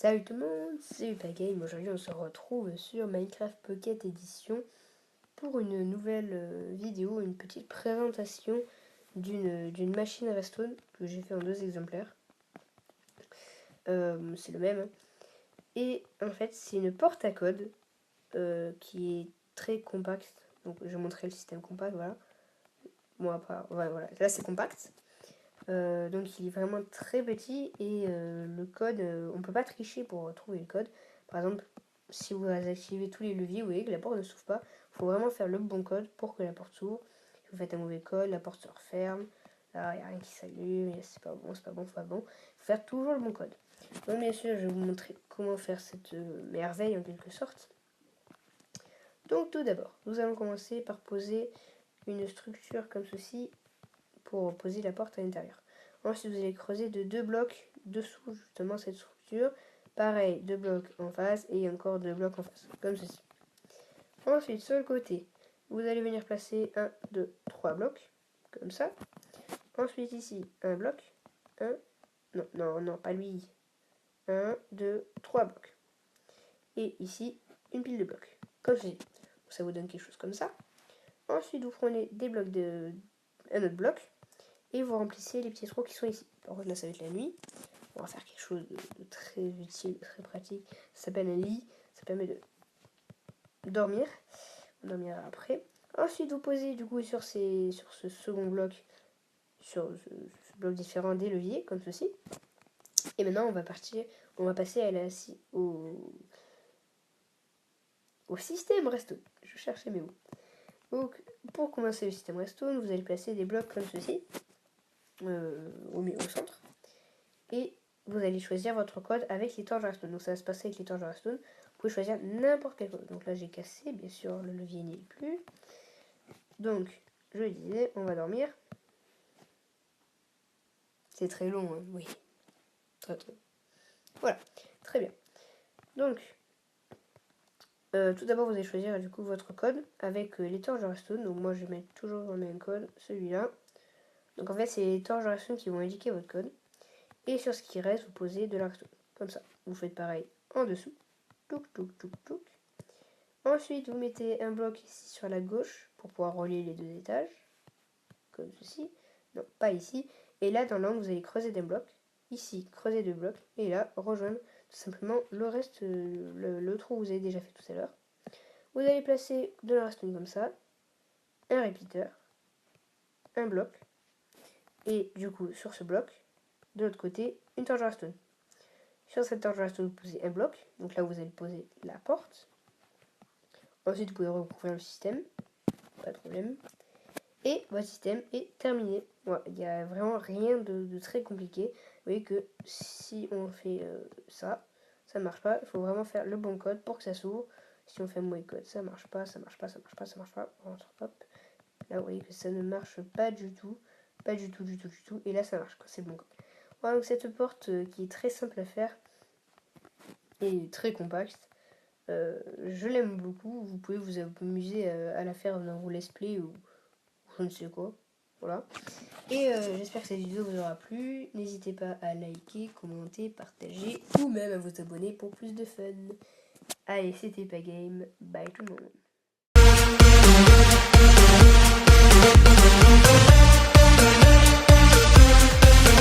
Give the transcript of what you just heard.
Salut tout le monde, c'est Upagame. Aujourd'hui on se retrouve sur Minecraft Pocket Edition pour une nouvelle vidéo, une petite présentation d'une machine Redstone que j'ai fait en 2 exemplaires. C'est le même. Et en fait c'est une porte à code qui est très compacte. Donc je vais montrer le système compact, voilà. Bon après, voilà, là c'est compact. Donc il est vraiment très petit et le code, on peut pas tricher pour trouver le code. Par exemple, si vous activez tous les leviers, vous voyez que la porte ne s'ouvre pas. Il faut vraiment faire le bon code pour que la porte s'ouvre. Si vous faites un mauvais code, la porte se referme. Là, il n'y a rien qui s'allume, c'est pas bon, c'est pas bon, c'est pas bon. Il faut faire toujours le bon code. Donc bien sûr, je vais vous montrer comment faire cette merveille en quelque sorte. Donc tout d'abord, nous allons commencer par poser une structure comme ceci pour poser la porte à l'intérieur. Ensuite, vous allez creuser de 2 blocs dessous justement cette structure. Pareil, 2 blocs en face et encore 2 blocs en face, comme ceci. Ensuite, sur le côté, vous allez venir placer 1, 2, 3 blocs, comme ça. Ensuite, ici, un bloc. Non, pas lui. 1, 2, 3 blocs. Et ici, une pile de blocs, comme ceci. Ça vous donne quelque chose comme ça. Ensuite, vous prenez des blocs un autre bloc. Et vous remplissez les petits trous qui sont ici. Par contre là ça va être la nuit. On va faire quelque chose de très utile, très pratique. Ça s'appelle un lit. Ça permet de dormir. On dormira après. Ensuite vous posez du coup sur ce second bloc, sur ce bloc différent des leviers, comme ceci. Et maintenant on va passer à au système Redstone. Je cherchais mes mots. Donc pour commencer le système Redstone, vous allez placer des blocs comme ceci. Au centre, et vous allez choisir votre code avec les torches Redstone. Donc ça va se passer avec les torches Redstone. Vous pouvez choisir n'importe quel code. Donc là j'ai cassé, bien sûr le levier n'y est plus. Donc je disais, on va dormir. C'est très long, hein, oui. Très très. Voilà, très bien. Donc tout d'abord vous allez choisir du coup votre code avec les torches Redstone. Donc moi je vais mettre toujours le même code, celui-là. Donc en fait c'est les torches Redstone qui vont indiquer votre code. Et sur ce qui reste, vous posez de la redstone. Comme ça. Vous faites pareil en dessous. Touc, touc, touc, touc. Ensuite, vous mettez un bloc ici sur la gauche pour pouvoir relier les 2 étages. Comme ceci. Non, pas ici. Et là, dans l'angle, vous allez creuser des blocs. Ici, creuser 2 blocs. Et là, rejoindre tout simplement le reste, le trou que vous avez déjà fait tout à l'heure. Vous allez placer de la redstone comme ça. Un répéteur. Un bloc. Et du coup, sur ce bloc, de l'autre côté, une torche redstone. Sur cette torche redstone, vous posez un bloc. Donc là, vous allez poser la porte. Ensuite, vous pouvez recouvrir le système. Pas de problème. Et votre système est terminé. Voilà, il n'y a vraiment rien de très compliqué. Vous voyez que si on fait ça ne marche pas. Il faut vraiment faire le bon code pour que ça s'ouvre. Si on fait un mauvais code, ça marche pas, ça marche pas, ça marche pas, ça marche pas. Hop. Là, vous voyez que ça ne marche pas du tout. Pas du tout, du tout, du tout. Et là, ça marche quand c'est le bon code. Voilà, donc cette porte qui est très simple à faire et très compacte. Je l'aime beaucoup. Vous pouvez vous amuser à la faire dans vos let's play ou je ne sais quoi. Voilà. Et j'espère que cette vidéo vous aura plu. N'hésitez pas à liker, commenter, partager ou même à vous abonner pour plus de fun. Allez, c'était Upagame. Bye tout le monde.